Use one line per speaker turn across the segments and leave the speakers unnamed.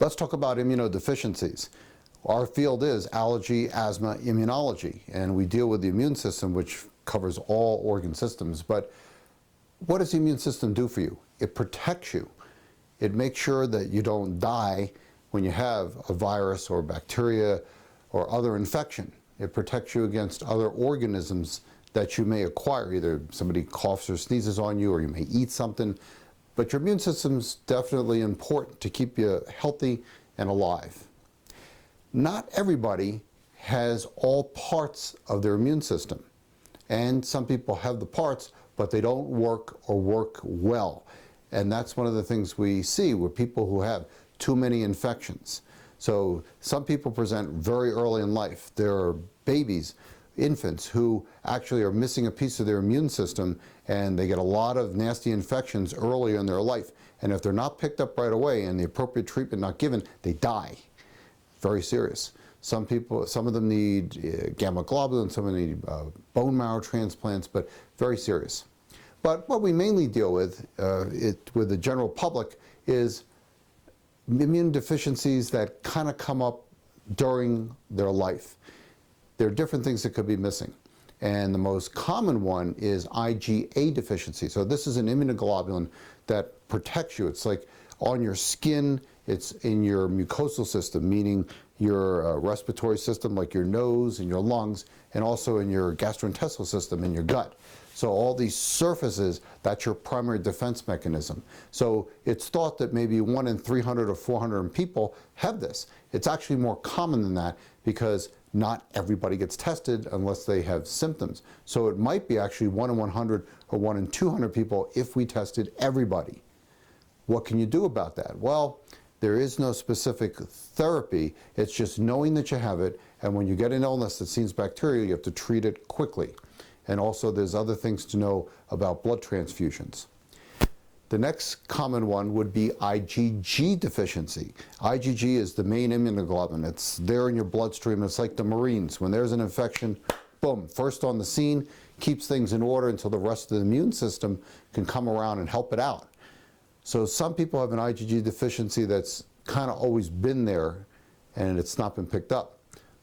Let's talk about immunodeficiencies. Our field is allergy, asthma, immunology, and we deal with the immune system, which covers all organ systems. But what does the immune system do for you? It protects you. It makes sure that you don't die when you have a virus or bacteria or other infection. It protects you against other organisms that you may acquire. Either somebody coughs or sneezes on you, or you may eat something. But your immune system's definitely important to keep you healthy and alive. Not everybody has all parts of their immune system. And some people have the parts, but they don't work or work well. And that's one of the things we see with people who have too many infections. So some people present very early in life. There are babies, infants, who actually are missing a piece of their immune system, and they get a lot of nasty infections early in their life. And if they're not picked up right away and the appropriate treatment not given, they die. Very serious. Some of them need gamma globulin, some of them need bone marrow transplants, but very serious. But what we mainly deal with with the general public is immune deficiencies that kind of come up during their life. There are different things that could be missing. And the most common one is IgA deficiency. So this is an immunoglobulin that protects you. It's like on your skin, it's in your mucosal system, meaning your respiratory system, like your nose and your lungs, and also in your gastrointestinal system, in your gut. So all these surfaces, that's your primary defense mechanism. So it's thought that maybe 1 in 300 or 400 people have this. It's actually more common than that because not everybody gets tested unless they have symptoms. So it might be actually 1 in 100 or 1 in 200 people if we tested everybody. What can you do about that? Well, there is no specific therapy. It's just knowing that you have it, and when you get an illness that seems bacterial, you have to treat it quickly. And also there's other things to know about blood transfusions. The next common one would be IgG deficiency. IgG is the main immunoglobulin. It's there in your bloodstream. It's like the Marines. When there's an infection, boom, first on the scene, keeps things in order until the rest of the immune system can come around and help it out. So some people have an IgG deficiency that's kind of always been there and it's not been picked up.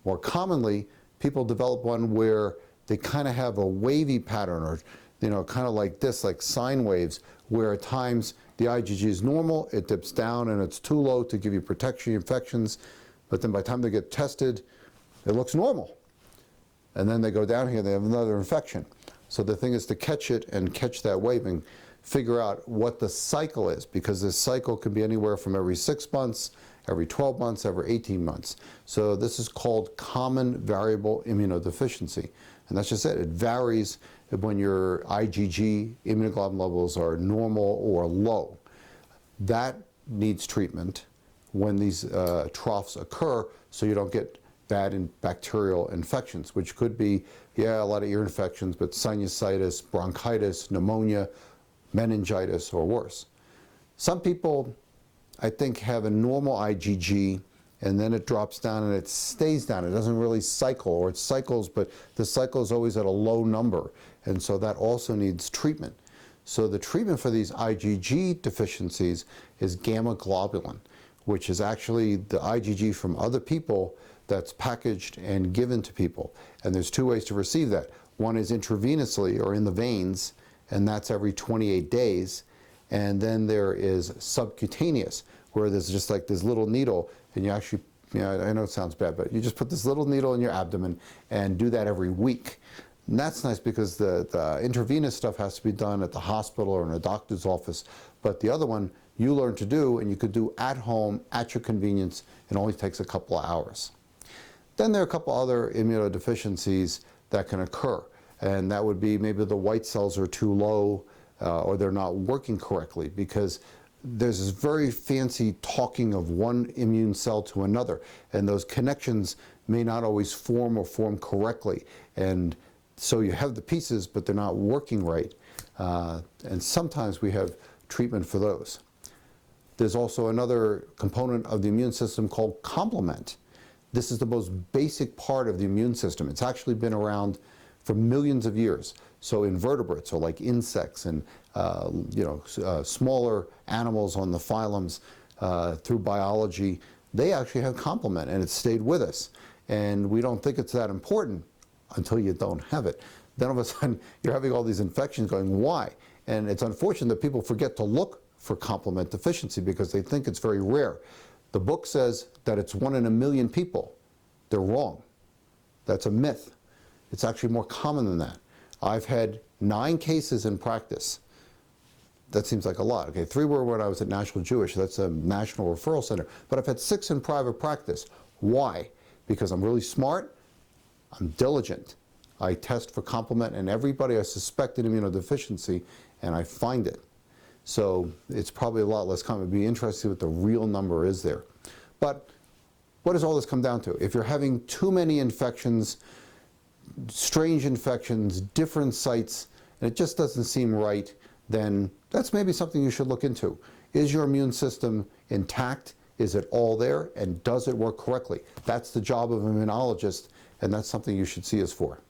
More commonly, people develop one where they kind of have a wavy pattern, or kind of like this, like sine waves, where at times the IgG is normal, it dips down and it's too low to give you protection infections, but then by the time they get tested, it looks normal. And then they go down here, they have another infection. So the thing is to catch it and catch that wave and figure out what the cycle is, because this cycle can be anywhere from every 6 months, every 12 months, every 18 months. So this is called common variable immunodeficiency. And that's just it. It varies when your IgG immunoglobulin levels are normal or low. That needs treatment when these troughs occur, so you don't get bad bacterial infections, which could be, a lot of ear infections, but sinusitis, bronchitis, pneumonia, meningitis, or worse. Some people, I think, have a normal IgG, and then it drops down and it stays down. It doesn't really cycle, or it cycles, but the cycle is always at a low number, and so that also needs treatment. So the treatment for these IgG deficiencies is gamma globulin, which is actually the IgG from other people that's packaged and given to people. And there's 2 ways to receive that. One is intravenously, or in the veins, and that's every 28 days. And then there is subcutaneous, where there's just like this little needle, and you actually, I know it sounds bad, but you just put this little needle in your abdomen and do that every week. And that's nice because the intravenous stuff has to be done at the hospital or in a doctor's office. But the other one, you learn to do, and you could do at home, at your convenience. It only takes a couple of hours. Then there are a couple other immunodeficiencies that can occur. And that would be maybe the white cells are too low, or they're not working correctly, because there's this very fancy talking of one immune cell to another, and those connections may not always form or form correctly. And so you have the pieces, but they're not working right. And sometimes we have treatment for those. There's also another component of the immune system called complement. This is the most basic part of the immune system. It's actually been around for millions of years. So invertebrates, or like insects and smaller animals on the phylums, through biology, they actually have complement, and it stayed with us. And we don't think it's that important until you don't have it. Then all of a sudden, you're having all these infections going, why? And it's unfortunate that people forget to look for complement deficiency because they think it's very rare. The book says that it's 1 in a million people. They're wrong. That's a myth. It's actually more common than that. I've had 9 cases in practice. That seems like a lot. Okay, 3 were when I was at National Jewish. That's a national referral center. But I've had 6 in private practice. Why? Because I'm really smart. I'm diligent. I test for complement in everybody I suspect an immunodeficiency, and I find it. So it's probably a lot less common. It'd be interesting what the real number is there. But what does all this come down to? If you're having too many infections, strange infections, different sites, and it just doesn't seem right, then that's maybe something you should look into. Is your immune system intact? Is it all there? And does it work correctly? That's the job of an immunologist, and that's something you should see us for.